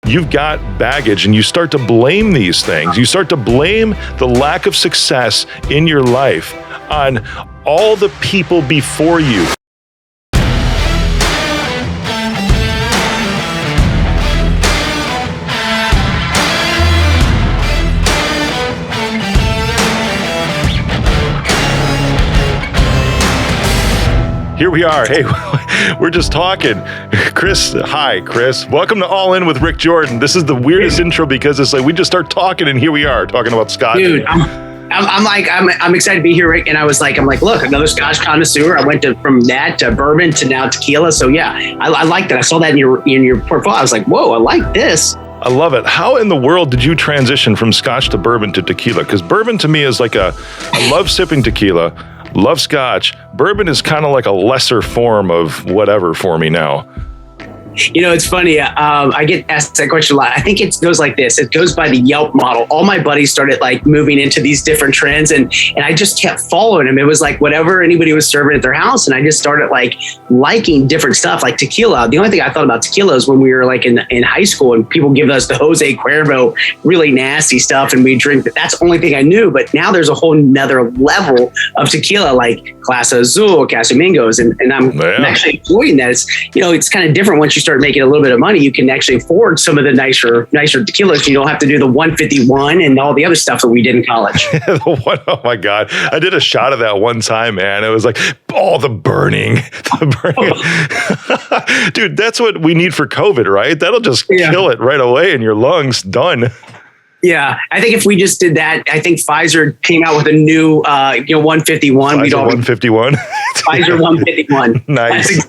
you've got baggage and you start to blame these things. You start to blame the lack of success in your life on all the people before you. Here we are. Hey, we're just talking. Chris, hi, Chris. Welcome to All In with Rick Jordan. This is the weirdest intro because it's like we just start talking and here we are talking about scotch. Dude, I'm excited to be here, Rick. And I'm like, look, another Scotch connoisseur. I went from that to bourbon to now tequila. So yeah, I like that. I saw that in your portfolio. I was like, whoa, I like this. I love it. How in the world did you transition from scotch to bourbon to tequila? Because bourbon to me is like I love sipping tequila, love scotch. Bourbon is kind of like a lesser form of whatever for me now. You know, it's funny. I get asked that question a lot. I think it goes like this. It goes by the Yelp model. All my buddies started like moving into these different trends and I just kept following them. It was like whatever anybody was serving at their house. And I just started like liking different stuff like tequila. The only thing I thought about tequila is when we were like in high school and people give us the Jose Cuervo, really nasty stuff. And we drink that. That's the only thing I knew. But now there's a whole nother level of tequila like Clase Azul, Casamigos. And I'm actually enjoying that. It's kind of different once you start making a little bit of money. You can actually afford some of the nicer tequilas. You don't have to do the 151 and all the other stuff that we did in college. Oh my God. I did a shot of that one time, man. It was like, the burning. Dude, that's what we need for COVID, right? That'll just kill it right away in your lungs. Done. Yeah, I think if we just did that, I think Pfizer came out with a new, 151. We'd all 151. Pfizer 151. Nice.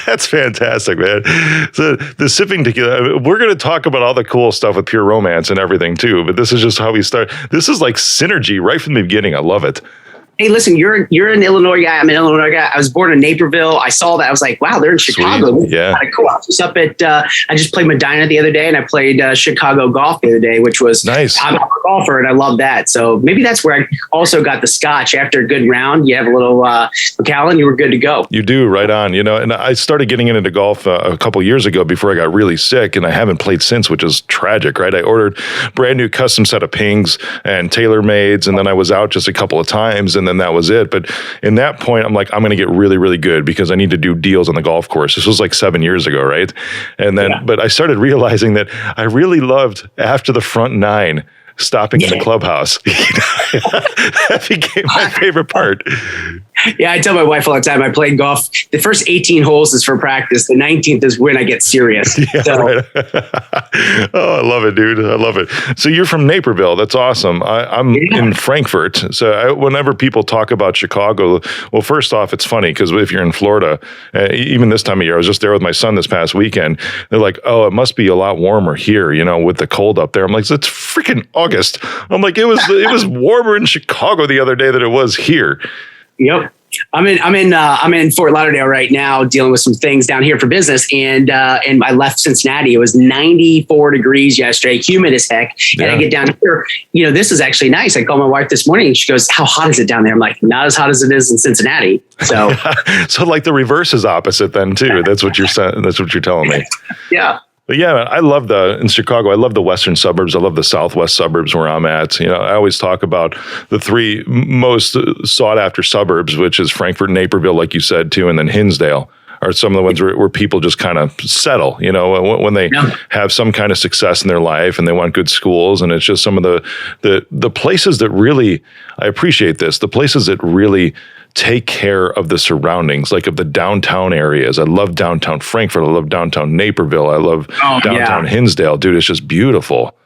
That's fantastic, man. So the sipping tequila, we're going to talk about all the cool stuff with Pure Romance and everything too. But this is just how we start. This is like synergy right from the beginning. I love it. Hey, listen, you're an Illinois guy. I'm an Illinois guy. I was born in Naperville. I saw that. I was like, wow, they're in Chicago. Sweet. Yeah. Kind of cool. I was up at, I just played Medina the other day and I played Chicago golf the other day, which was nice. I'm a golfer and I love that. So maybe that's where I also got the scotch. After a good round, you have a little Macallan, you were good to go. You do, right on. And I started getting into golf a couple years ago before I got really sick and I haven't played since, which is tragic, right? I ordered brand new custom set of pings and tailor-mades and then I was out just a couple of times and then that was it. But in that point, I'm like, I'm going to get really, really good because I need to do deals on the golf course. This was like 7 years ago, right? And then, but I started realizing that I really loved after the front nine stopping in the clubhouse. That became my favorite part. Yeah, I tell my wife all the time, I played golf. The first 18 holes is for practice. The 19th is when I get serious. Right. Oh, I love it, dude. I love it. So you're from Naperville. That's awesome. I'm in Frankfurt. So whenever people talk about Chicago, well, first off, it's funny because if you're in Florida, even this time of year, I was just there with my son this past weekend. They're like, oh, it must be a lot warmer here, with the cold up there. I'm like, it's freaking August. I'm like, it was warmer in Chicago the other day than it was here. Yep. I'm in Fort Lauderdale right now dealing with some things down here for business. And I left Cincinnati. It was 94 degrees yesterday, humid as heck. And I get down here, this is actually nice. I called my wife this morning and she goes, how hot is it down there? I'm like, not as hot as it is in Cincinnati. So, so like the reverse is opposite then too. That's what you're saying. That's what you're telling me. Yeah. But yeah, I love in Chicago, I love the western suburbs. I love the southwest suburbs where I'm at. I always talk about the three most sought after suburbs, which is Frankfurt, Naperville, like you said, too, and then Hinsdale are some of the ones where people just kind of settle, when they have some kind of success in their life and they want good schools. And it's just some of the places that really, I appreciate this, the places that really take care of the surroundings, like of the downtown areas. I love downtown Frankfurt. I love downtown Naperville. I love downtown Hinsdale. Dude, it's just beautiful.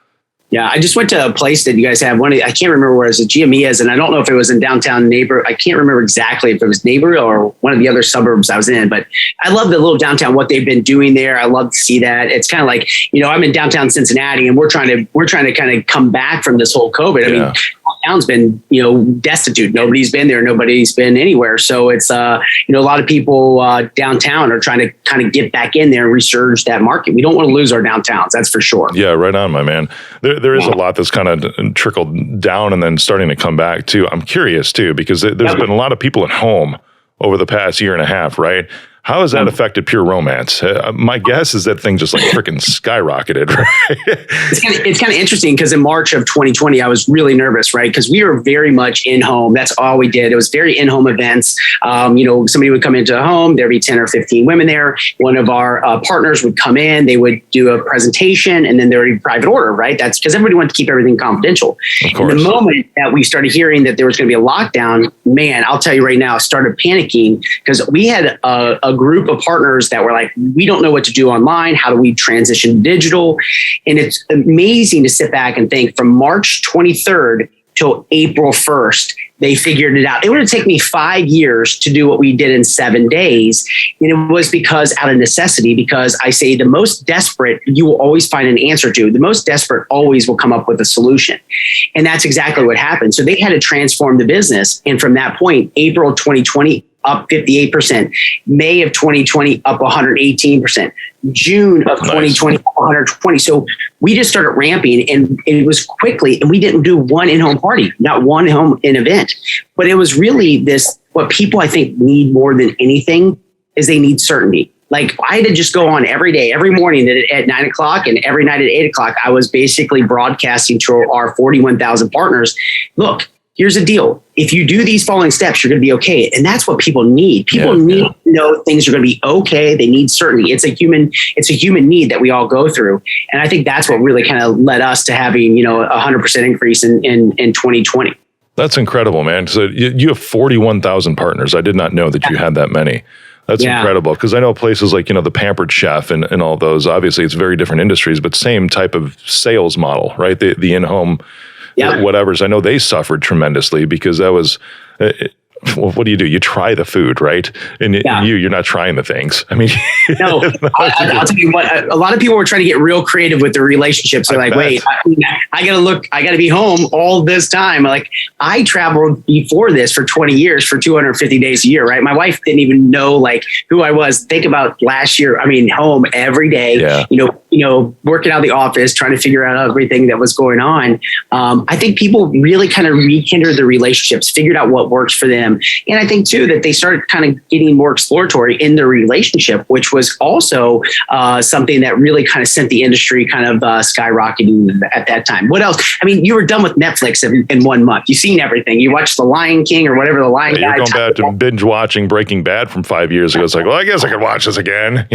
Yeah, I just went to a place that you guys have. I can't remember where it was, a GME and I don't know if it was in downtown I can't remember exactly if it was Naperville or one of the other suburbs I was in, but I love the little downtown, what they've been doing there. I love to see that. It's kind of like, I'm in downtown Cincinnati and we're trying to kind of come back from this whole COVID. I mean, town's been, destitute. Nobody's been there. Nobody's been anywhere. So it's, a lot of people downtown are trying to kind of get back in there and resurge that market. We don't want to lose our downtowns. That's for sure. Yeah, right on, my man. There is a lot that's kind of trickled down and then starting to come back too. I'm curious too, because there's been a lot of people at home over the past year and a half, right? How has that affected Pure Romance? My guess is that thing just like freaking skyrocketed, right? It's kind of interesting because in March of 2020, I was really nervous, right? Because we were very much in home. That's all we did. It was very in-home events. Somebody would come into a home. There'd be 10 or 15 women there. One of our partners would come in. They would do a presentation, and then there would be private order, right? That's because everybody wanted to keep everything confidential. And the moment that we started hearing that there was going to be a lockdown, man, I'll tell you right now, I started panicking because we had a group of partners that were like, we don't know what to do online. How do we transition digital? And it's amazing to sit back and think from March 23rd till April 1st, they figured it out. It would have taken me 5 years to do what we did in 7 days. And it was because out of necessity, because I say the most desperate, you will always find an answer to. The most desperate always will come up with a solution. And that's exactly what happened. So they had to transform the business. And from that point, April 2020, up 58%, May of 2020, up 118%, June of 2020, up 120. So we just started ramping, and it was quickly, and we didn't do one in-home party, not one home in event, but it was really this, what people I think need more than anything is they need certainty. Like I had to just go on every day, every morning at 9 o'clock and every night at 8 o'clock, I was basically broadcasting to our 41,000 partners. Look, here's the deal. If you do these following steps, you're going to be okay. And that's what people need. People need to know things are going to be okay. They need certainty. It's a human need that we all go through. And I think that's what really kind of led us to having, 100% increase in 2020. That's incredible, man. So you have 41,000 partners. I did not know that you had that many. That's incredible, because I know places like, the Pampered Chef and all those, obviously it's very different industries, but same type of sales model, right? The in-home whatever's. I know they suffered tremendously because that was, what do? You try the food, right? And you're not trying the things. I mean, no, I'll tell you what, a lot of people were trying to get real creative with their relationships. They're like, wait, I got to be home all this time. Like I traveled before this for 20 years for 250 days a year, right? My wife didn't even know like who I was. Think about last year. I mean, home every day, working out of the office, trying to figure out everything that was going on. I think people really kind of rekindled their relationships, figured out what works for them. And I think too, that they started kind of getting more exploratory in their relationship, which was also something that really kind of sent the industry kind of skyrocketing at that time. What else? I mean, you were done with Netflix in 1 month. You've seen everything. You watched The Lion King or whatever the Lion guy. You're going back to binge watching Breaking Bad from 5 years ago. It's like, well, I guess I could watch this again.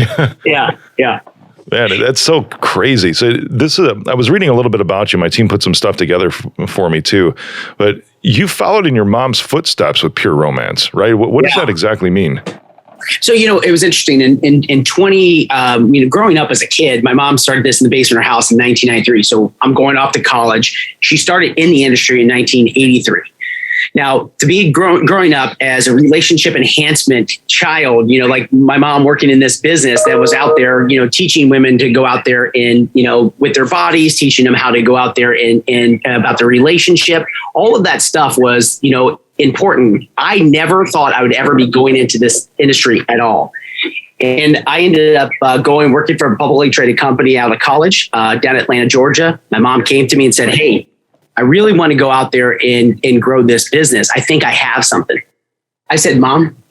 Yeah. Man, that's so crazy. So I was reading a little bit about you. My team put some stuff together for me too, but you followed in your mom's footsteps with Pure Romance, right? What does that exactly mean? So, it was interesting. In 20, growing up as a kid, my mom started this in the basement of her house in 1993. So I'm going off to college. She started in the industry in 1983. Now, to be growing up as a relationship enhancement child, like my mom working in this business that was out there, teaching women to go out there and, with their bodies, teaching them how to go out there and about the relationship. All of that stuff was, important. I never thought I would ever be going into this industry at all. And I ended up working for a publicly traded company out of college down in Atlanta, Georgia. My mom came to me and said, hey, I really want to go out there and grow this business. I think I have something. I said, Mom,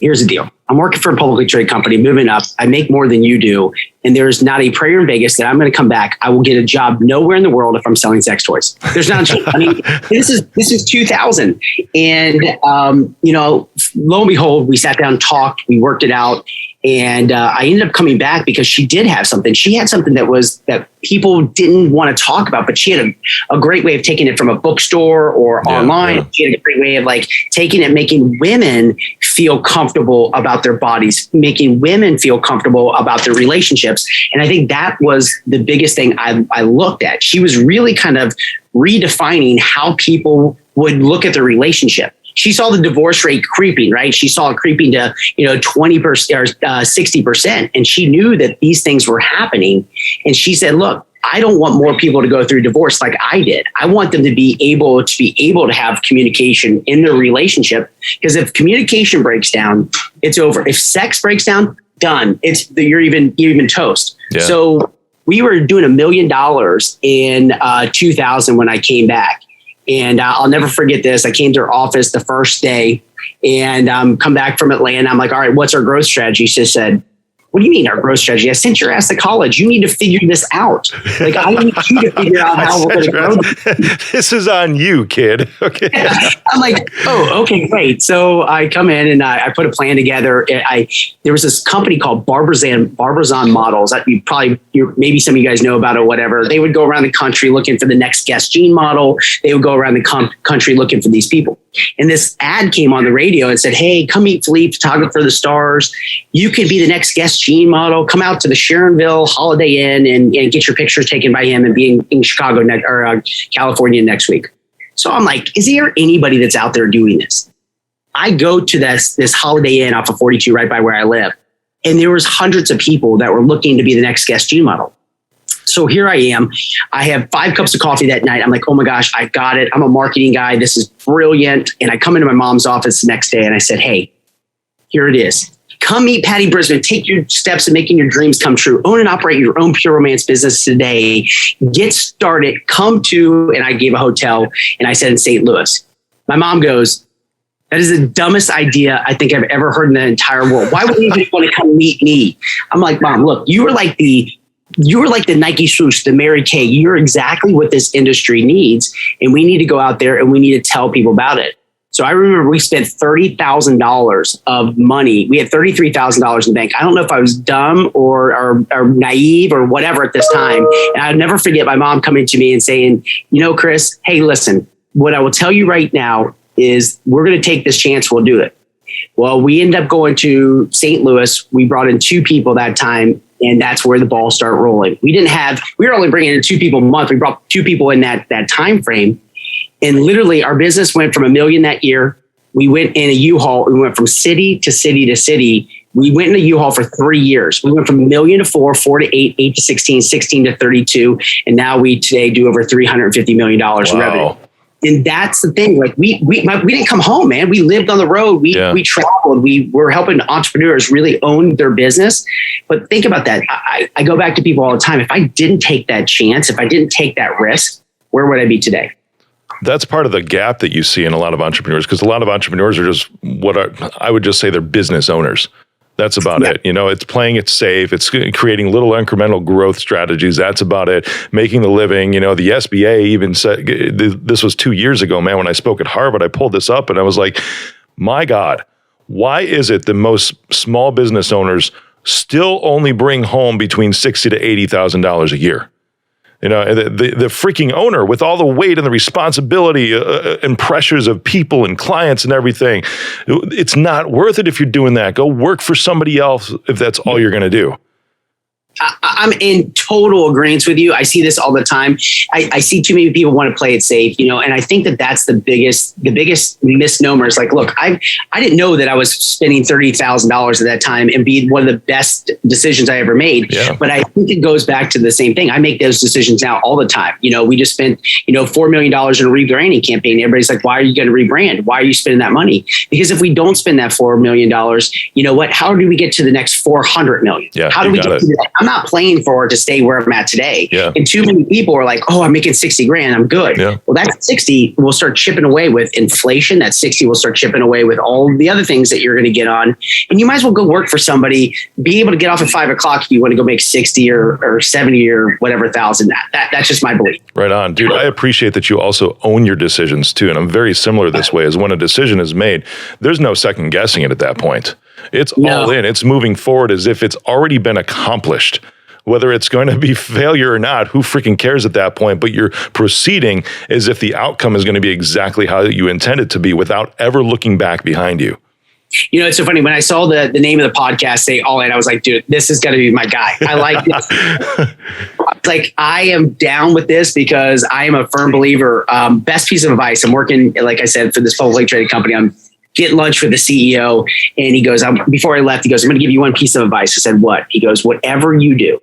here's the deal. I'm working for a publicly traded company, moving up. I make more than you do. And there's not a prayer in Vegas that I'm going to come back. I will get a job nowhere in the world if I'm selling sex toys. There's not a chance. I mean, this is 2000. And, lo and behold, we sat down, talked, we worked it out. And I ended up coming back because she did have something. She had something that people didn't want to talk about, but she had a great way of taking it from a bookstore or online. Yeah. She had a great way of like taking it, making women feel comfortable about their bodies, making women feel comfortable about their relationships. And I think that was the biggest thing I looked at. She was really kind of redefining how people would look at their relationship. She saw the divorce rate creeping, right? She saw it creeping to, 20% or 60%. And she knew that these things were happening. And she said, look, I don't want more people to go through divorce like I did. I want them to be able to have communication in their relationship. Because if communication breaks down, it's over. If sex breaks down, done. You're even toast. Yeah. So we were doing $1 million in 2000 when I came back. And I'll never forget this. I came to her office the first day and come back from Atlanta. I'm like, all right, what's our growth strategy? She said, what do you mean our growth strategy? I sent your ass to college. You need to figure this out. Like, I need you to figure out how we're going to grow. This is on you, kid. Okay. I'm like, oh, okay, great. So I come in and I put a plan together. There was this company called Barbizon Models. Maybe some of you guys know about it or whatever. They would go around the country looking for the next guest gene model. They would go around the country looking for these people. And this ad came on the radio and said, hey, come meet Philippe, photographer of the stars. You could be the next guest gene model. Come out to the Sharonville Holiday Inn and get your pictures taken by him and be in Chicago or California next week. So I'm like, is there anybody that's out there doing this? I go to this Holiday Inn off of 42 right by where I live. And there was hundreds of people that were looking to be the next guest gene model. So here I am. I have 5 cups of coffee that night. I'm like, oh my gosh, I got it. I'm a marketing guy. This is brilliant. And I come into my mom's office the next day and I said, hey, here it is. Come meet Patty Brisben. Take your steps in making your dreams come true. Own and operate your own pure romance business today. Get started. Come to, and I gave a hotel and I said in St. Louis. My mom goes, that is the dumbest idea I think I've ever heard in the entire world. Why would you even want to come meet me? I'm like, Mom, look, you were like the Nike swoosh, the Mary Kay. You're exactly what this industry needs. And we need to go out there and we need to tell people about it. So I remember we spent $30,000 of money. We had $33,000 in the bank. I don't know if I was dumb or naive or whatever at this time. And I'll never forget my mom coming to me and saying, you know, Chris, hey, listen, what I will tell you right now is we're going to take this chance. We'll do it. Well, we ended up going to St. Louis. We brought in 2 people that time. And that's where the ball started rolling. We were only bringing in 2 people a month. We brought 2 people in that time frame. And literally our business went from $1 million that year. We went in a U-Haul. We went from city to city to city. We went in a U-Haul for 3 years. We went from $1 million to 4, 4 to 8, 8 to 16, 16 to 32. And now we today do over $350 million in revenue. And that's the thing. Like we didn't come home, man. We lived on the road. We traveled. We were helping entrepreneurs really own their business. But think about that. I go back to people all the time. If I didn't take that chance, if I didn't take that risk, where would I be today? That's part of the gap that you see in a lot of entrepreneurs, because a lot of entrepreneurs are just I would just say they're business owners. That's about it. You know, it's playing it safe. It's creating little incremental growth strategies. That's about it. Making the living. You know, the SBA even said, this was 2 years ago, man, when I spoke at Harvard, I pulled this up and I was like, my God, why is it that most small business owners still only bring home between $60,000 to $80,000 a year? You know, the freaking owner with all the weight and the responsibility and pressures of people and clients and everything. It's not worth it if you're doing that. Go work for somebody else if that's all you're going to do. I'm in total agreement with you. I see this all the time. I see too many people want to play it safe, you know, and I think that that's the biggest misnomer is like, look, I didn't know that I was spending $30,000 at that time and be one of the best decisions I ever made. Yeah. But I think it goes back to the same thing. I make those decisions now all the time. You know, we just spent, $4 million in a rebranding campaign. Everybody's like, why are you going to rebrand? Why are you spending that money? Because if we don't spend that $4 million, you know what? How do we get to the next 400 million? Yeah, how do we get to that? I'm not playing for it to stay where I'm at today. Yeah. And too many people are like, oh, I'm making 60 grand. I'm good. Yeah. Well, that 60 will start chipping away with inflation. That 60 will start chipping away with all the other things that you're going to get on. And you might as well go work for somebody, be able to get off at 5 o'clock if you want to go make 60 or 70 or whatever thousand. That's just my belief. Right on, dude. I appreciate that you also own your decisions too. And I'm very similar this way, as when a decision is made, there's no second guessing it at that point. It's all in. It's moving forward as if it's already been accomplished. Whether it's going to be failure or not, who freaking cares at that point? But you're proceeding as if the outcome is going to be exactly how you intend it to be without ever looking back behind you. You know, it's so funny. When I saw the name of the podcast say All In, I was like, dude, this is going to be my guy. I like this. Like, I am down with this because I am a firm believer. Best piece of advice. I'm working, like I said, for this publicly traded company. I'm getting lunch with the CEO. And he goes, before I left, he goes, I'm going to give you one piece of advice. I said, what? He goes, whatever you do,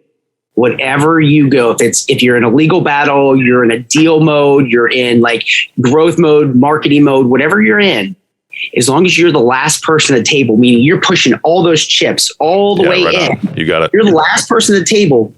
whatever you go, if you're in a legal battle, you're in a deal mode, you're in like growth mode, marketing mode, whatever you're in, as long as you're the last person at the table, meaning you're pushing all those chips all the way in, you got it. You're the last person at the table.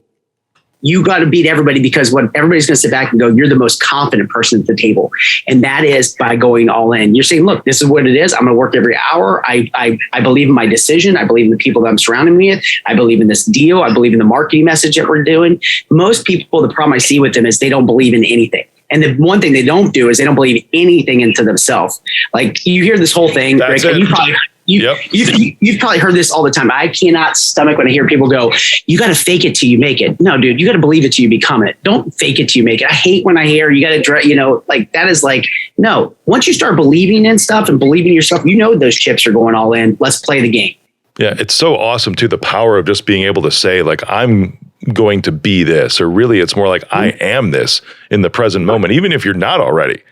you got to beat everybody, because what everybody's going to sit back and go, you're the most confident person at the table. And that is by going all in. You're saying, look, this is what it is. I'm going to work every hour. I believe in my decision. I believe in the people that I'm surrounding me with. I believe in this deal. I believe in the marketing message that we're doing. Most people, the problem I see with them is they don't believe in anything. And the one thing they don't do is they don't believe anything into themselves. Like, you hear this whole thing, Rick, and you've probably heard this all the time. I cannot stomach when I hear people go, you got to fake it till you make it. No, dude, you got to believe it till you become it. Don't fake it till you make it. I hate when I hear you got to, like, that is like, no, once you start believing in stuff and believing in yourself, those chips are going all in. Let's play the game. Yeah. It's so awesome too. The power of just being able to say, like, I'm going to be this, or really it's more like I am this in the present moment, even if you're not already.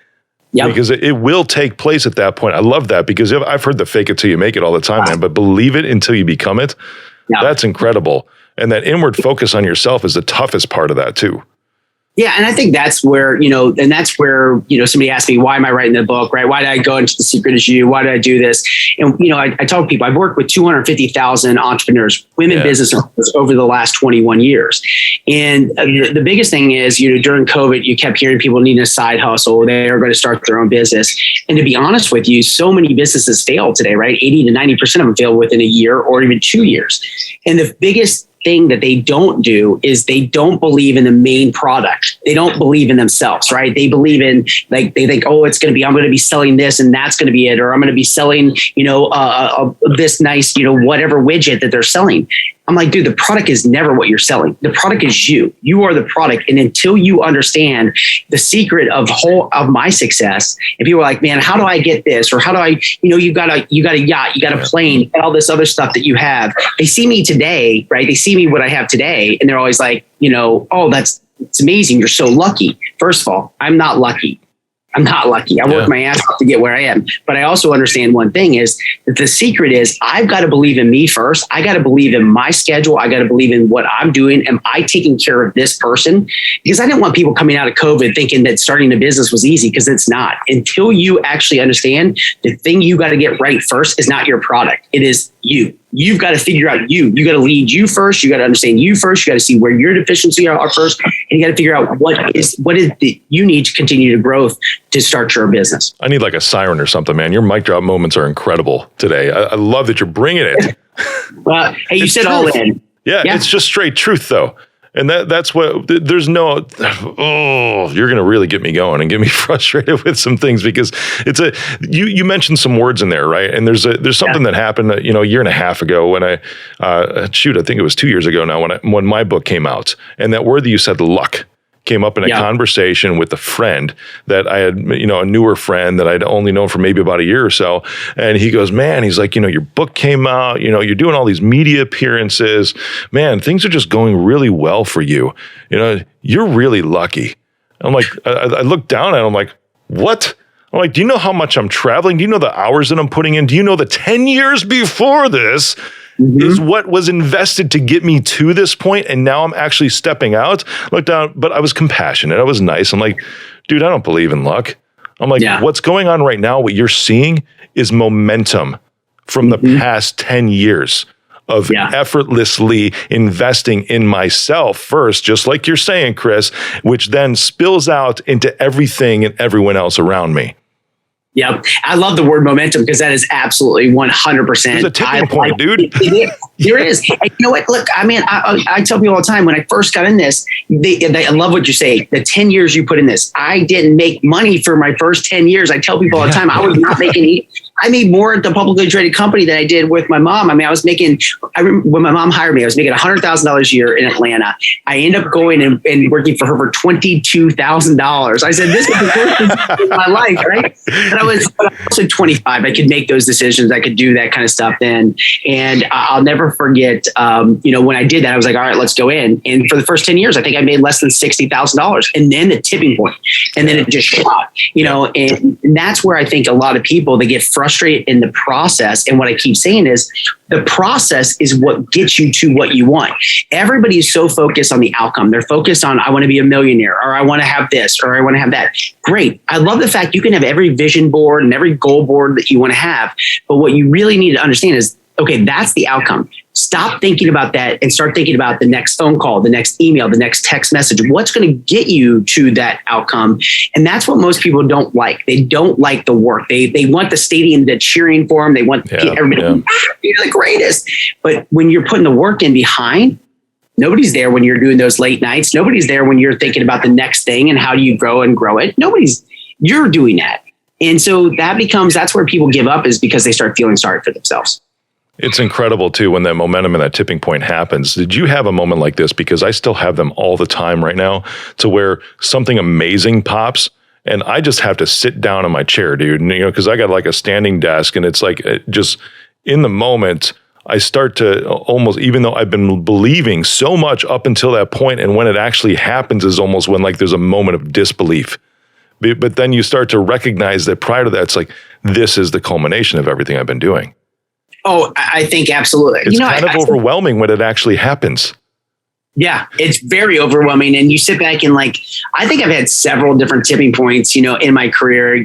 Yep. Because it will take place at that point. I love that, because I've heard the fake it till you make it all the time, man, but believe it until you become it. Yep. That's incredible. And that inward focus on yourself is the toughest part of that too. Yeah. And I think that's where, somebody asked me, why am I writing the book, right? Why did I go into The Secret Is You? Why did I do this? And, I tell people I've worked with 250,000 entrepreneurs, women business owners over the last 21 years. And the biggest thing is, during COVID, you kept hearing people needing a side hustle. They are going to start their own business. And to be honest with you, so many businesses fail today, right? 80 to 90% of them fail within a year or even 2 years. And the biggest thing that they don't do is they don't believe in the main product. They don't believe in themselves, right? They believe in, like, they think, oh, I'm going to be selling this and that's going to be it. Or I'm going to be selling, this nice, whatever widget that they're selling. I'm like, dude, the product is never what you're selling. The product is you. You are the product. And until you understand the secret of my success, and people are like, man, how do I get this? Or how do I, you got a yacht, you got a plane, and all this other stuff that you have. They see me today, right? They see me what I have today. And they're always like, oh, it's amazing. You're so lucky. First of all, I'm not lucky. I worked my ass off to get where I am. But I also understand one thing is that the secret is I've got to believe in me first. I got to believe in my schedule. I got to believe in what I'm doing. Am I taking care of this person? Because I didn't want people coming out of COVID thinking that starting a business was easy, because it's not. Until you actually understand the thing you got to get right first is not your product. It is you. You've got to figure out you. You got to lead you first. You got to understand you first. You got to see where your deficiencies are first, and you got to figure out what is that you need to continue to grow to start your business. I need like a siren or something, man. Your mic drop moments are incredible today. I love that you're bringing it. Well, hey, you said all in. Yeah, it's just straight truth, though. And that's what, there's no, you're going to really get me going and get me frustrated with some things, because you mentioned some words in there, right? And there's something that happened, a year and a half ago when I think it was 2 years ago now when my book came out, and that word that you said, luck, came up in a conversation with a friend that I had, a newer friend that I'd only known for maybe about a year or so. And he goes, man, he's like, your book came out, you're doing all these media appearances, man, things are just going really well for you. You're really lucky. I'm like, I look down at him, I'm like, what? I'm like, do you know how much I'm traveling? Do you know the hours that I'm putting in? Do you know the 10 years before this is what was invested to get me to this point, and now I'm actually stepping out? Look down, but I was compassionate. I was nice. I'm like, dude, I don't believe in luck. I'm like, what's going on right now, what you're seeing is momentum from the past 10 years of effortlessly investing in myself first, just like you're saying, Chris, which then spills out into everything and everyone else around me. Yeah, I love the word momentum, because that is absolutely 100%. There's a tipping point, dude. There is. And you know what? Look, I mean, I tell people all the time, when I first got in this, I love what you say, the 10 years you put in this. I didn't make money for my first 10 years. I tell people all the time, I was not making I made more at the publicly traded company than I did with my mom. I mean, I remember when my mom hired me, I was making $100,000 a year in Atlanta. I ended up going and working for her for $22,000. I said, this is the worst of my life, right? But I was also 25. I could make those decisions. I could do that kind of stuff then. And I'll never forget, when I did that, I was like, all right, let's go in. And for the first 10 years, I think I made less than $60,000. And then the tipping point, and then it just shot, and that's where I think a lot of people, they get frustrated in the process. And what I keep saying is the process is what gets you to what you want. Everybody is so focused on the outcome. They're focused on, I want to be a millionaire, or I want to have this, or I want to have that. Great. I love the fact you can have every vision board and every goal board that you want to have. But what you really need to understand is okay, that's the outcome. Stop thinking about that and start thinking about the next phone call, the next email, the next text message. What's going to get you to that outcome? And that's what most people don't like. They don't like the work. They want the stadium to cheering for them. They want everybody to you're the greatest. But when you're putting the work in behind, nobody's there when you're doing those late nights. Nobody's there when you're thinking about the next thing and how do you grow and grow it. You're doing that. And so that's where people give up, is because they start feeling sorry for themselves. It's incredible too when that momentum and that tipping point happens. Did you have a moment like this? Because I still have them all the time right now, to where something amazing pops and I just have to sit down in my chair, dude. And, because I got like a standing desk, and it's like just in the moment, I start to almost, even though I've been believing so much up until that point, and when it actually happens is almost when like there's a moment of disbelief. But then you start to recognize that prior to that, it's like, this is the culmination of everything I've been doing. Oh, I think absolutely. It's kind of overwhelming when it actually happens. Yeah, it's very overwhelming. And you sit back and I think I've had several different tipping points, in my career.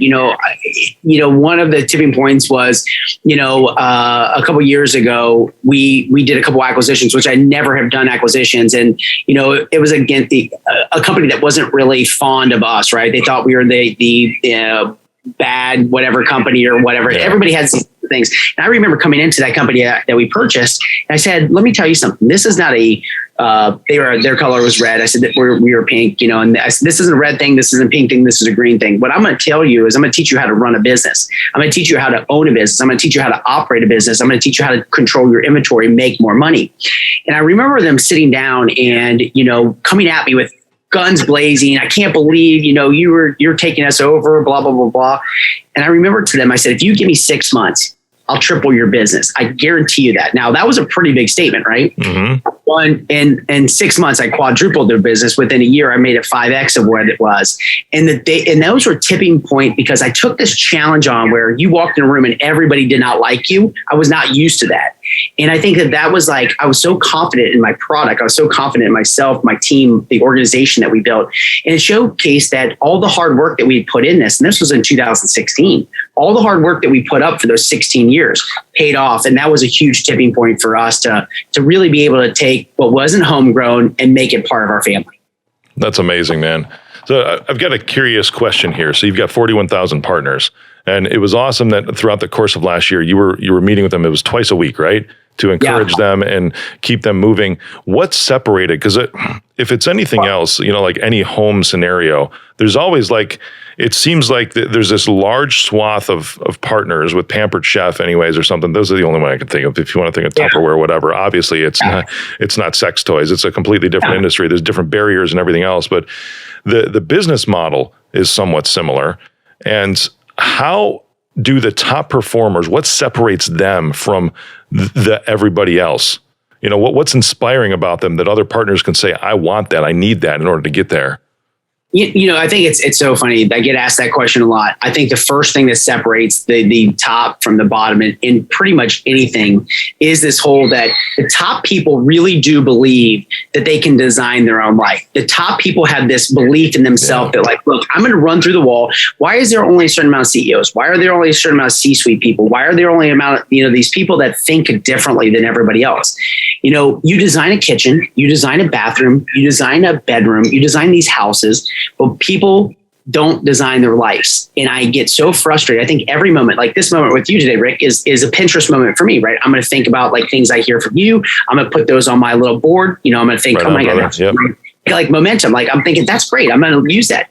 One of the tipping points was, a couple of years ago, we did a couple acquisitions, which I never have done acquisitions. And, it was against a company that wasn't really fond of us, right? They thought we were the bad whatever company or whatever. Yeah. Everybody has these things. And I remember coming into that company that we purchased, and I said, let me tell you something. This is not their color was red. I said that we were pink, and I said, this isn't a red thing. This isn't a pink thing. This is a green thing. What I'm going to tell you is I'm going to teach you how to run a business. I'm going to teach you how to own a business. I'm going to teach you how to operate a business. I'm going to teach you how to control your inventory, make more money. And I remember them sitting down and, coming at me with guns blazing. I can't believe, you're taking us over, blah, blah, blah, blah. And I remember to them, I said, if you give me 6 months, I'll triple your business. I guarantee you that. Now, that was a pretty big statement, right? Mm-hmm. In 6 months, I quadrupled their business. Within a year, I made it 5X of what it was. And those were tipping point, because I took this challenge on where you walked in a room and everybody did not like you. I was not used to that. And I think that was I was so confident in my product. I was so confident in myself, my team, the organization that we built. And it showcased that all the hard work that we put in this, and this was in 2016, all the hard work that we put up for those 16 years paid off. And that was a huge tipping point for us to really be able to take what wasn't homegrown and make it part of our family. That's amazing, man. So I've got a curious question here. So you've got 41,000 partners, and it was awesome that throughout the course of last year, you were meeting with them. It was twice a week, right? To encourage them and keep them moving. What's separated? Because if it's anything else, like any home scenario, there's always it seems like there's this large swath of partners with Pampered Chef anyways, or something. Those are the only one I can think of. If you want to think of Tupperware or whatever, obviously it's not sex toys. It's a completely different industry. There's different barriers and everything else, but the business model is somewhat similar. And how do the top performers, what separates them from the everybody else? What's inspiring about them that other partners can say, I want that, I need that in order to get there? I think it's so funny. I get asked that question a lot. I think the first thing that separates the top from the bottom in pretty much anything is this whole that the top people really do believe that they can design their own life. The top people have this belief in themselves that look, I'm going to run through the wall. Why is there only a certain amount of CEOs? Why are there only a certain amount of C-suite people? Why are there only these people that think differently than everybody else? You design a kitchen, you design a bathroom, you design a bedroom, you design these houses. But people don't design their lives. And I get so frustrated. I think every moment, like this moment with you today, Rick, is a Pinterest moment for me, right? I'm going to think about things I hear from you. I'm going to put those on my little board. I'm going to think, right, oh my God, that's great. Momentum. I'm thinking that's great. I'm going to use that.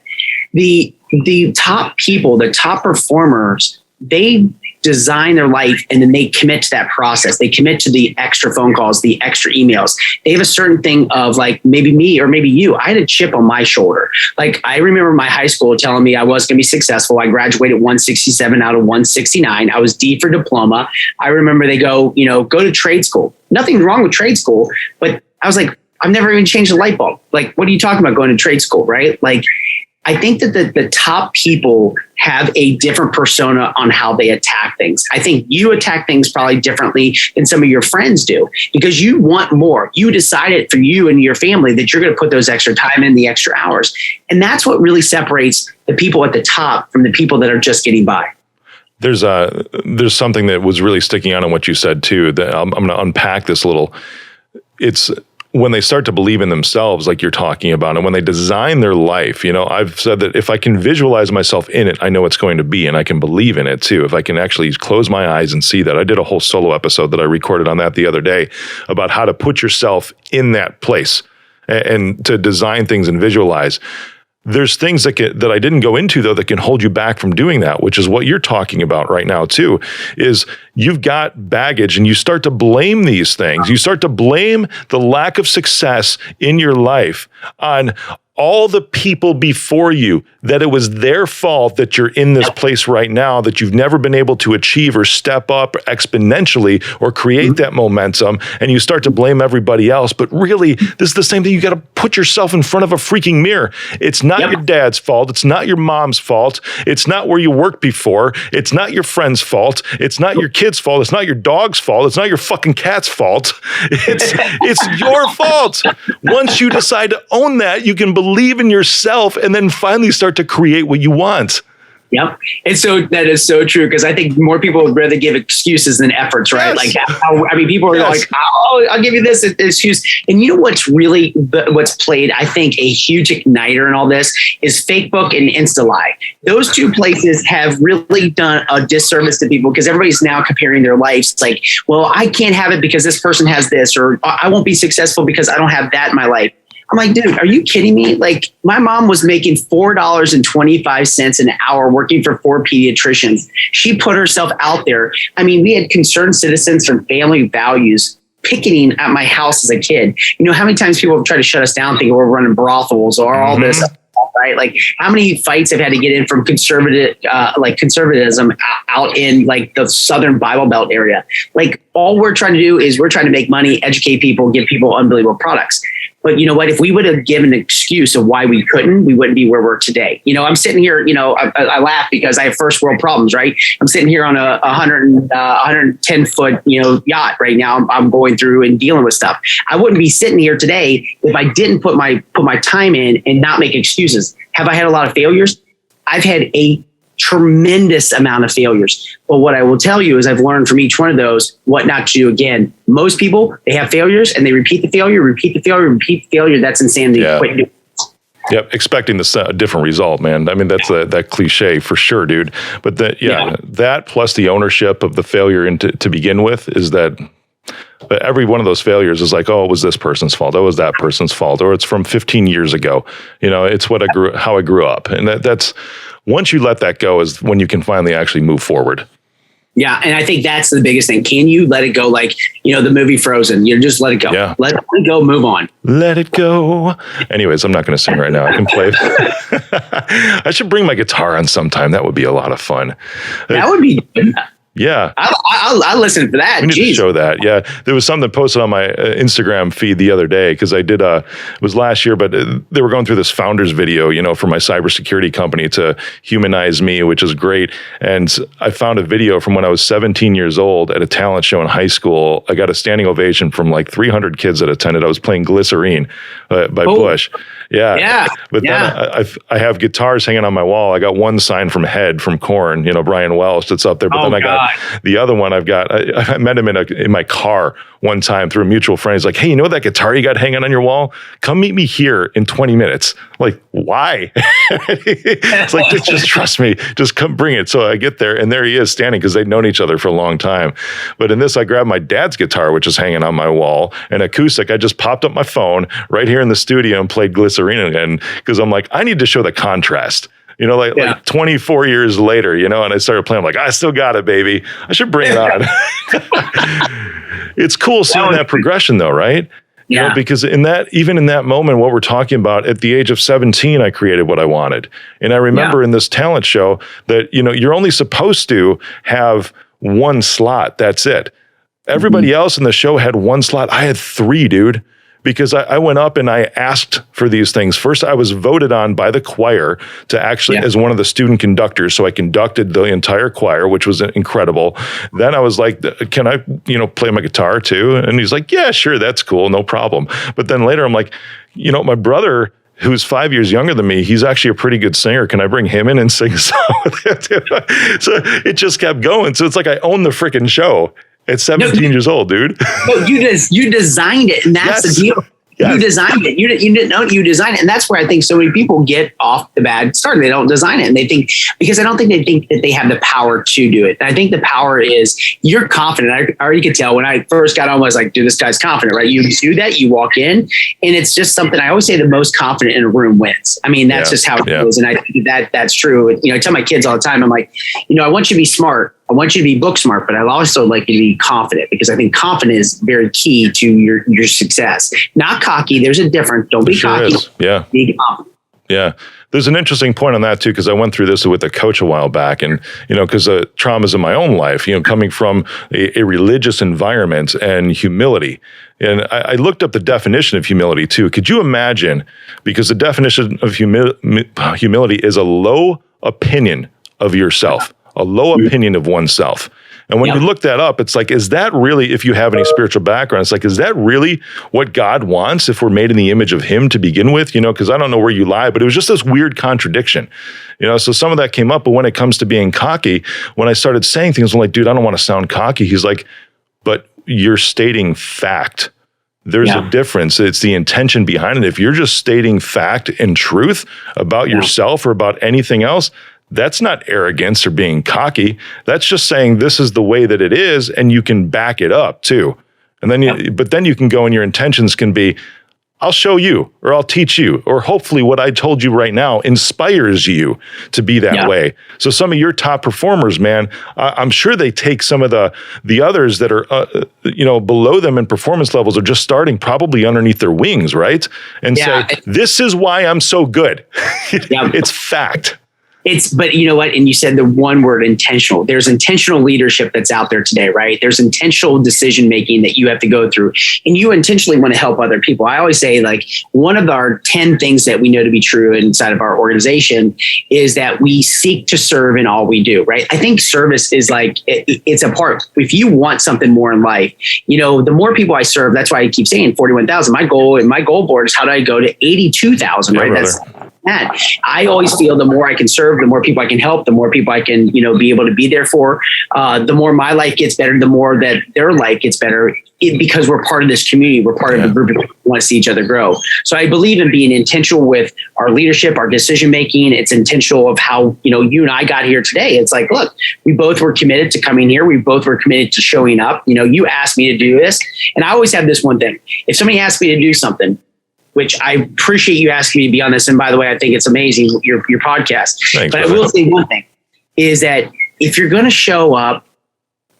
The top people, the top performers, they design their life and then they commit to that process. They commit to the extra phone calls, the extra emails. They have a certain thing of maybe me or maybe you. I had a chip on my shoulder. I remember my high school telling me I was going to be successful. I graduated 167 out of 169. I was D for diploma. I remember they go to trade school. Nothing wrong with trade school, but I was like, I've never even changed a light bulb. What are you talking about going to trade school, right? I think that the top people have a different persona on how they attack things. I think you attack things probably differently than some of your friends do because you want more. You decided for you and your family that you're going to put those extra time in, the extra hours. And that's what really separates the people at the top from the people that are just getting by. There's something that was really sticking out on what you said too, that I'm going to unpack this a little. It's when they start to believe in themselves, like you're talking about, and when they design their life. I've said that if I can visualize myself in it, I know it's going to be, and I can believe in it too. If I can actually close my eyes and see that. I did a whole solo episode that I recorded on that the other day about how to put yourself in that place and to design things and visualize. There's things that I didn't go into, though, that can hold you back from doing that, which is what you're talking about right now, too, is you've got baggage and you start to blame these things. You start to blame the lack of success in your life on all the people before you, that it was their fault that you're in this place right now, that you've never been able to achieve or step up exponentially or create that momentum, and you start to blame everybody else. But really, this is the same thing. You got to put yourself in front of a freaking mirror. It's not your dad's fault. It's not your mom's fault. It's not where you worked before. It's not your friend's fault. It's not your kid's fault. It's not your dog's fault. It's not your fucking cat's fault. It's your fault. Once you decide to own that, you can believe in yourself and then finally start to create what you want. Yep. And so that is so true, because I think more people would rather give excuses than efforts, right? Yes. Like, people are like, oh, I'll give you this excuse. And you know what's played, I think, a huge igniter in all this is Facebook and Insta-Live. Those two places have really done a disservice to people, because everybody's now comparing their lives. It's like, well, I can't have it because this person has this, or I won't be successful because I don't have that in my life. I'm like, dude, are you kidding me? Like, my mom was making $4.25 an hour working for 4 pediatricians. She put herself out there. I mean, we had concerned citizens from Family Values picketing at my house as a kid. You know, how many times people have tried to shut us down thinking we're running brothels or all this, right? Like, how many fights I've had to get in from conservatism out in like the Southern Bible Belt area. Like, all we're trying to do is we're trying to make money, educate people, give people unbelievable products. But you know what? If we would have given an excuse of why we couldn't, we wouldn't be where we're today. You know, I'm sitting here, I laugh because I have first world problems, right? I'm sitting here on a 110 foot, yacht right now. I'm going through and dealing with stuff. I wouldn't be sitting here today if I didn't put my time in and not make excuses. Have I had a lot of failures? I've had a tremendous amount of failures. But what I will tell you is I've learned from each one of those what not to do again. Most people, they have failures and they repeat the failure. That's insanity. Yeah. Yep, expecting a different result, man. I mean, that's that cliche for sure, dude. But that plus the ownership of the failure to begin with is that. But every one of those failures is like, oh, it was this person's fault. Oh, it was that person's fault. Or it's from 15 years ago. It's how I grew up. And that's, once you let that go is when you can finally actually move forward. Yeah. And I think that's the biggest thing. Can you let it go? Like, the movie Frozen, just let it go. Yeah. Let it go, move on. Let it go. Anyways, I'm not going to sing right now. I can play. I should bring my guitar on sometime. That would be a lot of fun. That would be Yeah. I listened for that. We need to show that. Yeah. There was something posted on my Instagram feed the other day because I did, it was last year, but they were going through this founders video, for my cybersecurity company to humanize me, which is great. And I found a video from when I was 17 years old at a talent show in high school. I got a standing ovation from like 300 kids that attended. I was playing Glycerine by Bush. Yeah. Yeah. But then I have guitars hanging on my wall. I got one signed from Head from Korn, Brian Welsh that's up there. But then I got the other one I met him in my car one time through a mutual friend. He's like, hey, that guitar you got hanging on your wall? Come meet me here in 20 minutes. I'm like, why? It's like, just trust me. Just come bring it. So I get there and there he is standing because they'd known each other for a long time. But in this, I grabbed my dad's guitar, which is hanging on my wall, and acoustic. I just popped up my phone right here in the studio and played Glycerine again because I'm like, I need to show the contrast. Like 24 years later, and I started playing. I'm like, I still got it, baby. I should bring it on. It's cool seeing that progression though, right? Yeah. Because even in that moment, what we're talking about, at the age of 17, I created what I wanted. And I remember in this talent show that, you're only supposed to have one slot. That's it. Everybody else in the show had one slot. I had 3, dude. Because I went up and I asked for these things. First, I was voted on by the choir to actually as one of the student conductors. So I conducted the entire choir, which was incredible. Then I was like, can I, play my guitar too? And he's like, yeah, sure. That's cool. No problem. But then later I'm like, my brother who's 5 years younger than me, he's actually a pretty good singer. Can I bring him in and sing a song with him too? So it just kept going. So it's like I own the freaking show at 17 years old, dude. No, you designed it, and that's the deal. Yes. You designed it. You didn't know you designed it. And that's where I think so many people get off the bad start. They don't design it. And they think, because I don't think they think that they have the power to do it. And I think the power is you're confident. I already could tell when I first got on, I was like, dude, this guy's confident, right? You do that, you walk in, and it's just something. I always say the most confident in a room wins. I mean, that's just how it is. And I think that's true. I tell my kids all the time, I'm like, I want you to be smart. I want you to be book smart, but I also like you to be confident, because I think confidence is very key to your success. Not cocky. There's a difference. Don't be cocky. Yeah. Be confident. Yeah. There's an interesting point on that too, because I went through this with a coach a while back, and because traumas in my own life, coming from a religious environment, and humility. And I looked up the definition of humility too. Could you imagine? Because the definition of humility is a low opinion of yourself. A low opinion of oneself. And when you look that up, it's like, is that really, if you have any spiritual background, it's like, is that really what God wants if we're made in the image of him to begin with? Because I don't know where you lie, but it was just this weird contradiction. So some of that came up. But when it comes to being cocky, when I started saying things, I'm like, dude, I don't want to sound cocky. He's like, but you're stating fact. There's a difference. It's the intention behind it. If you're just stating fact and truth about yourself or about anything else, that's not arrogance or being cocky. That's just saying this is the way that it is, and you can back it up too. And then, but then you can go, and your intentions can be, I'll show you, or I'll teach you, or hopefully what I told you right now inspires you to be that way. So some of your top performers, man, I'm sure they take some of the others that are, below them in performance levels, are just starting probably underneath their wings, right? And say, this is why I'm so good. It's fact. But you know what? And you said the one word, intentional. There's intentional leadership that's out there today, right? There's intentional decision making that you have to go through, and you intentionally want to help other people. I always say, like, one of our 10 things that we know to be true inside of our organization is that we seek to serve in all we do, right? I think service is like, it's a part. If you want something more in life, the more people I serve, that's why I keep saying 41,000. My goal board is how do I go to 82,000, right? That's that. I always feel the more I can serve, the more people I can help, the more people I can, be able to be there for, the more my life gets better, the more that their life gets better, because we're part of this community. We're part of a group of people who want to see each other grow. So I believe in being intentional with our leadership, our decision making. It's intentional of how, you and I got here today. It's like, look, we both were committed to coming here. We both were committed to showing up. You asked me to do this. And I always have this one thing. If somebody asks me to do something, which I appreciate you asking me to be on this. And by the way, I think it's amazing, your podcast. Thanks, but I will say one thing, is that if you're going to show up,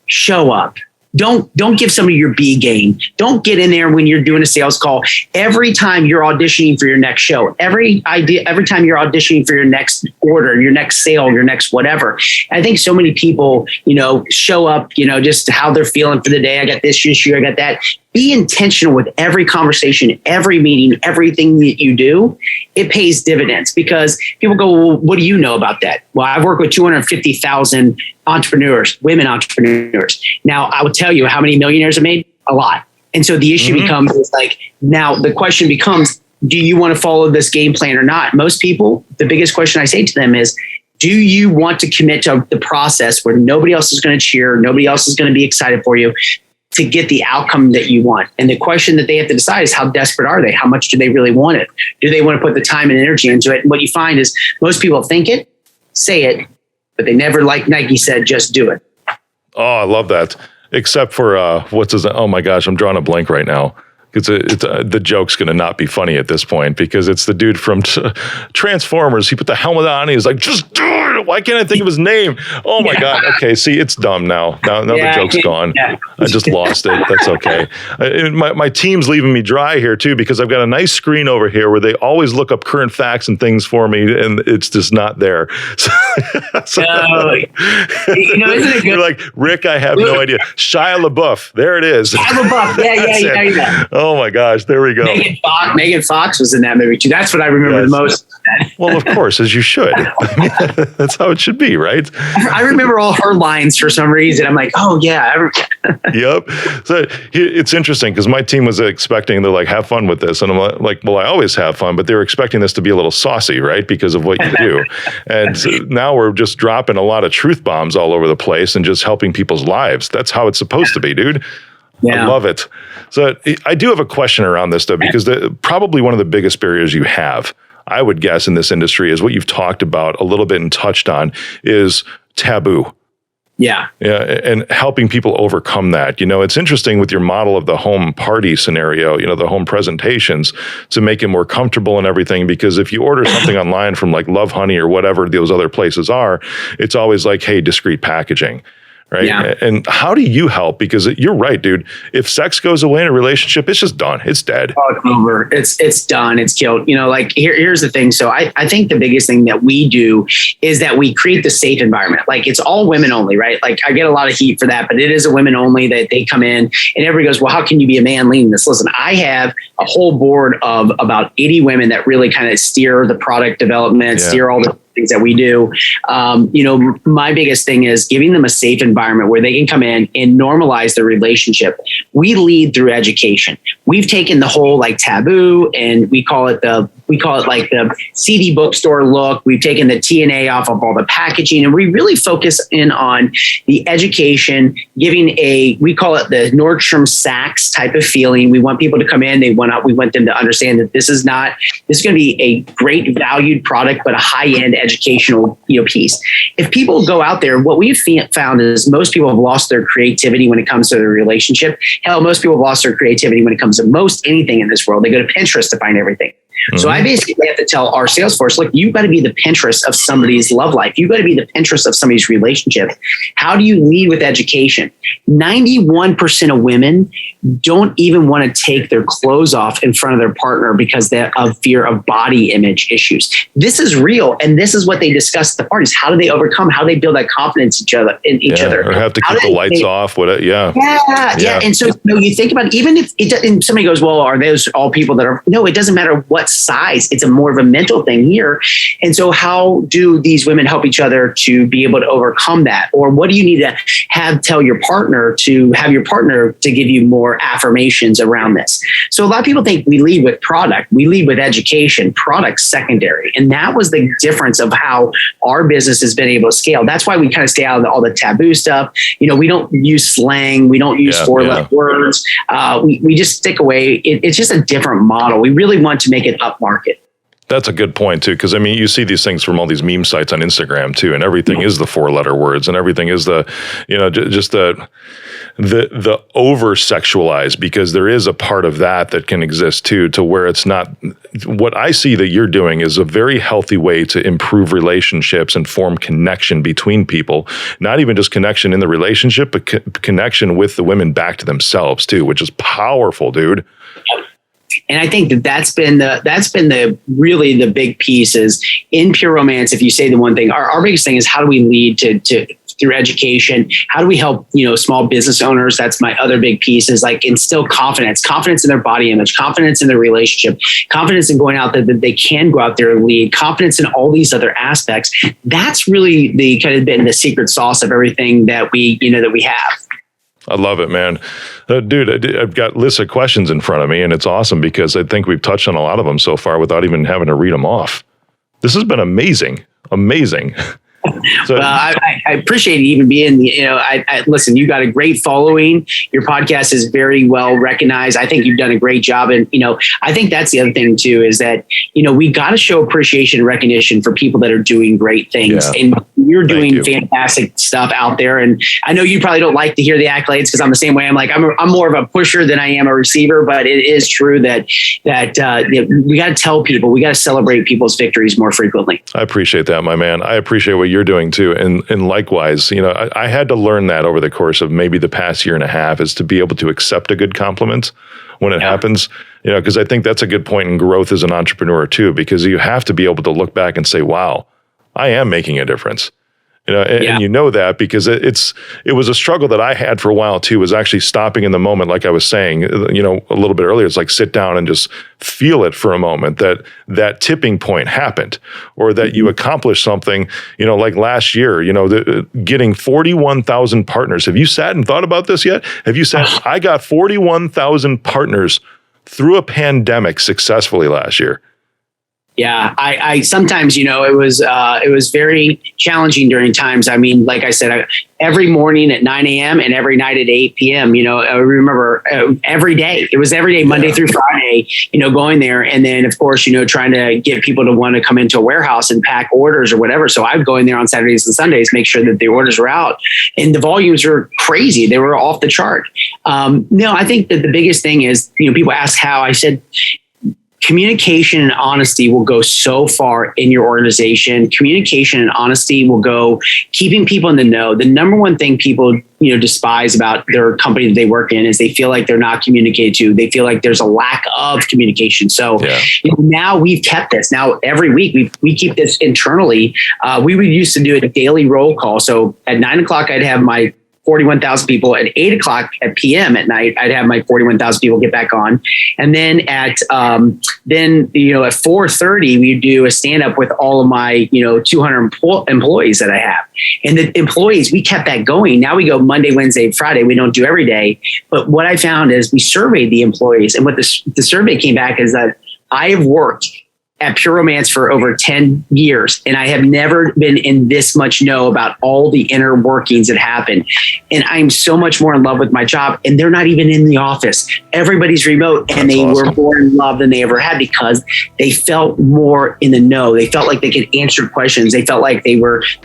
show up. Don't give somebody your B game. Don't get in there when you're doing a sales call. Every time you're auditioning for your next show, every time you're auditioning for your next order, your next sale, your next whatever. I think so many people, show up, just how they're feeling for the day. I got this issue, I got that. Be intentional with every conversation, every meeting, everything that you do. It pays dividends, because people go, well, what do you know about that? Well, I've worked with 250,000 entrepreneurs, women entrepreneurs. Now, I will tell you how many millionaires I made? A lot. And so the issue becomes, now the question becomes, do you want to follow this game plan or not? Most people, the biggest question I say to them is, do you want to commit to the process where nobody else is going to cheer, nobody else is going to be excited for you, to get the outcome that you want? And the question that they have to decide is, how desperate are they? How much do they really want it? Do they want to put the time and energy into it? And what you find is most people think it, say it, but they never, like Nike said, just do it. Oh, I love that. Except for, oh my gosh, I'm drawing a blank right now. The joke's going to not be funny at this point, because it's the dude from Transformers. He put the helmet on. And he's like, just do it. Why can't I think of his name? Oh my God. Okay. See, it's dumb now. Now the joke's gone. I just lost it. That's okay. My team's leaving me dry here too, because I've got a nice screen over here where they always look up current facts and things for me, and it's just not there. So, isn't it good? You're like, Rick, I have no idea. Shia LaBeouf. There it is. Shia LaBeouf. Yeah. Oh my gosh, there we go. Megan Fox was in that movie too. That's what I remember the most. Well, of course, as you should. I mean, that's how it should be, right? I remember all her lines for some reason. I'm like, oh yeah. Yep. So it's interesting because my team was expecting to like have fun with this, and I'm like, well, I always have fun, but they were expecting this to be a little saucy, right? Because of what you do. And now we're just dropping a lot of truth bombs all over the place and just helping people's lives. That's how it's supposed to be, dude. Yeah. I love it. So I do have a question around this though, because probably one of the biggest barriers you have, I would guess, in this industry is what you've talked about a little bit and touched on is taboo. Yeah. And helping people overcome that. You know, it's interesting with your model of the home party scenario, you know, the home presentations to make it more comfortable and everything. Because if you order something online from like Love Honey or whatever those other places are, it's always like, hey, discreet packaging. Right. Yeah. And how do you help? Because you're right, dude. If sex goes away in a relationship, it's just done. It's dead. Oh, it's over. It's done. It's killed. You know, like here's the thing. So I think the biggest thing that we do is that we create the safe environment. Like it's all women only, right? Like I get a lot of heat for that, but it is a women only that they come in and everybody goes, well, how can you be a man leading this? Listen, I have a whole board of about 80 women that really kind of steer the product development, steer all the things that we do. You know, my biggest thing is giving them a safe environment where they can come in and normalize their relationship. We lead through education. We've taken the whole like taboo and we call it like the CD bookstore look. We've taken the TNA off of all the packaging and we really focus in on the education, giving we call it the Nordstrom Sachs type of feeling. We want people to come in. We want them to understand that this is going to be a great valued product, but a high-end educational, piece. If people go out there, what we've found is most people have lost their creativity when it comes to their relationship. Hell, most people have lost their creativity when it comes to most anything in this world. They go to Pinterest to find everything. Mm-hmm. So I basically have to tell our sales force, look, you've got to be the Pinterest of somebody's love life. You've got to be the Pinterest of somebody's relationship. How do you lead with education? 91% of women don't even want to take their clothes off in front of their partner because of fear of body image issues. This is real. And this is what they discuss at the parties. How do they overcome? How do they build that confidence in each other? Or have to keep the lights off. Yeah. And so you think about it, even if and somebody goes, well, are those all people that are, no, it doesn't matter what size. It's more of a mental thing here. And so how do these women help each other to be able to overcome that? Or what do you need to tell your partner to give you more affirmations around this? So a lot of people think we lead with product, we lead with education, product secondary. And that was the difference of how our business has been able to scale. That's why we kind of stay out of all the taboo stuff. We don't use slang. We don't use four-letter words. We just stick away. It's just a different model. We really want to make it upmarket. That's a good point too, because I mean, you see these things from all these meme sites on Instagram too, and everything is the four-letter words, and everything is the, just the over sexualized, because there is a part of that can exist too, to where it's not. What I see that you're doing is a very healthy way to improve relationships and form connection between people, not even just connection in the relationship, but connection with the women back to themselves too, which is powerful, dude. And I think that's been really the big piece is in Pure Romance. If you say the one thing, our biggest thing is how do we lead to through education? How do we help, small business owners? That's my other big piece is like instill confidence in their body image, confidence in their relationship, confidence in going out there that they can go out there and lead, confidence in all these other aspects. That's really the kind of been the secret sauce of everything that we have. I love it, man. Dude, I've got lists of questions in front of me, and it's awesome because I think we've touched on a lot of them so far without even having to read them off. This has been amazing. So, well, I appreciate it even being, listen, you got a great following. Your podcast is very well recognized. I think you've done a great job. And, I think that's the other thing too, is that, we got to show appreciation and recognition for people that are doing great things. Yeah. And you're doing fantastic stuff out there. And I know you probably don't like to hear the accolades because I'm the same way. I'm more of a pusher than I am a receiver, but it is true that we got to tell people, we got to celebrate people's victories more frequently. I appreciate that, my man. I appreciate what you're doing too. And likewise, I had to learn that over the course of maybe the past year and a half is to be able to accept a good compliment when it happens, because I think that's a good point in growth as an entrepreneur too, because you have to be able to look back and say, wow, I am making a difference. and you know that because it was a struggle that I had for a while too, was actually stopping in the moment. Like I was saying, a little bit earlier, it's like sit down and just feel it for a moment, that tipping point happened, or that you accomplished something, like last year, getting 41,000 partners. Have you sat and thought about this yet? Have you said, I got 41,000 partners through a pandemic successfully last year? Yeah, I sometimes, it was very challenging during times. I mean, like I said, every morning at 9 a.m. and every night at 8 p.m., I remember every day. It was every day, Monday through Friday, going there. And then, of course, trying to get people to want to come into a warehouse and pack orders or whatever. So I'd go in there on Saturdays and Sundays, make sure that the orders were out. And the volumes were crazy. They were off the chart. No, I think that the biggest thing is, people ask how. I said, communication and honesty will go so far in your organization. Communication and honesty will go keeping people in the know. The number one thing people, despise about their company that they work in is they feel like they're not communicated to. They feel like there's a lack of communication. So now we've kept this. Now every week we keep this internally. We would used to do a daily roll call. So at 9 o'clock, I'd have my 41,000 people. At 8 o'clock at PM at night, I'd have my 41,000 people get back on. And then at 4:30, we do a stand up with all of my, 200 employees that I have. And the employees, we kept that going. Now we go Monday, Wednesday, Friday. We don't do every day. But what I found is we surveyed the employees, and what the survey came back is that I have worked at Pure Romance for over 10 years. And I have never been in this much know about all the inner workings that happen. And I'm so much more in love with my job. And they're not even in the office. Everybody's remote. And they were more in love than they ever had because they felt more in the know. They felt like they could answer questions. They felt like they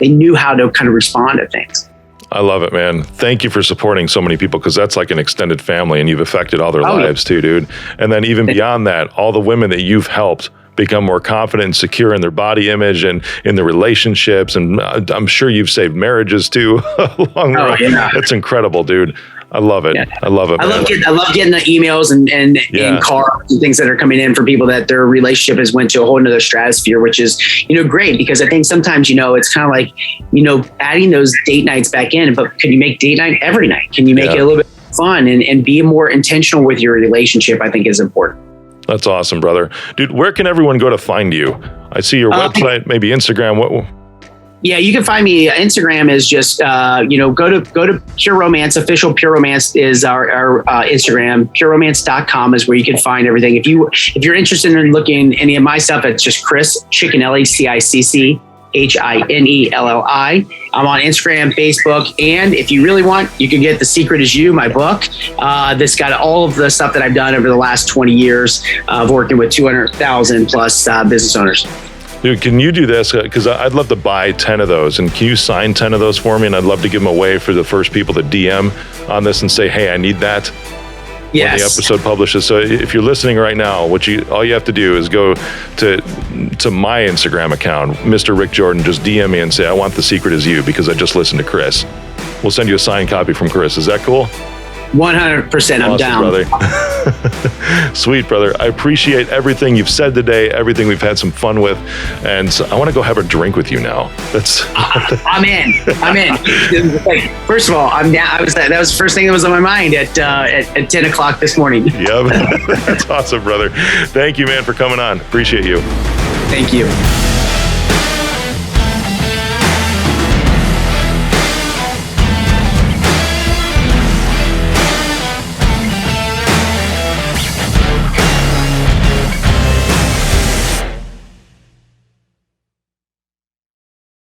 knew how to kind of respond to things. I love it, man. Thank you for supporting so many people, because that's like an extended family and you've affected all their lives too, dude. And then even beyond that, all the women that you've helped become more confident and secure in their body image and in their relationships. And I'm sure you've saved marriages too along the way. Yeah. That's incredible, dude. I love it. Yeah. I love it. I love getting the emails and cards and things that are coming in for people that their relationship has went to a whole nother stratosphere, which is, great, because I think sometimes, it's kind of like, adding those date nights back in, but can you make date night every night? Can you make it a little bit fun and be more intentional with your relationship? I think is important. That's awesome, brother. Dude, where can everyone go to find you? I see your website, maybe Instagram. Yeah, you can find me. Instagram is just, go to Pure Romance. Official Pure Romance is our Instagram. PureRomance.com is where you can find everything. If you're interested in looking any of my stuff, it's just Chris Cicchinelli, Cicchinelli. I'm on Instagram, Facebook, and if you really want, you can get The Secret Is You, my book. That's got all of the stuff that I've done over the last 20 years of working with 200,000 plus business owners. Dude, can you do this? Because I'd love to buy 10 of those. And can you sign 10 of those for me? And I'd love to give them away for the first people to DM on this and say, hey, I need that. Yes. When the episode publishes. So if you're listening right now, all you have to do is go to my Instagram account, Mr. Rick Jordan, just DM me and say, I want The Secret Is You, because I just listened to Chris. We'll send you a signed copy from Chris. Is that cool? 100%. I'm down. Brother. Sweet, brother. I appreciate everything you've said today, everything we've had some fun with. And I want to go have a drink with you now. I'm in. First of all, I'm down. That was the first thing that was on my mind at 10 o'clock this morning. Yep. That's awesome, brother. Thank you, man, for coming on. Appreciate you. Thank you.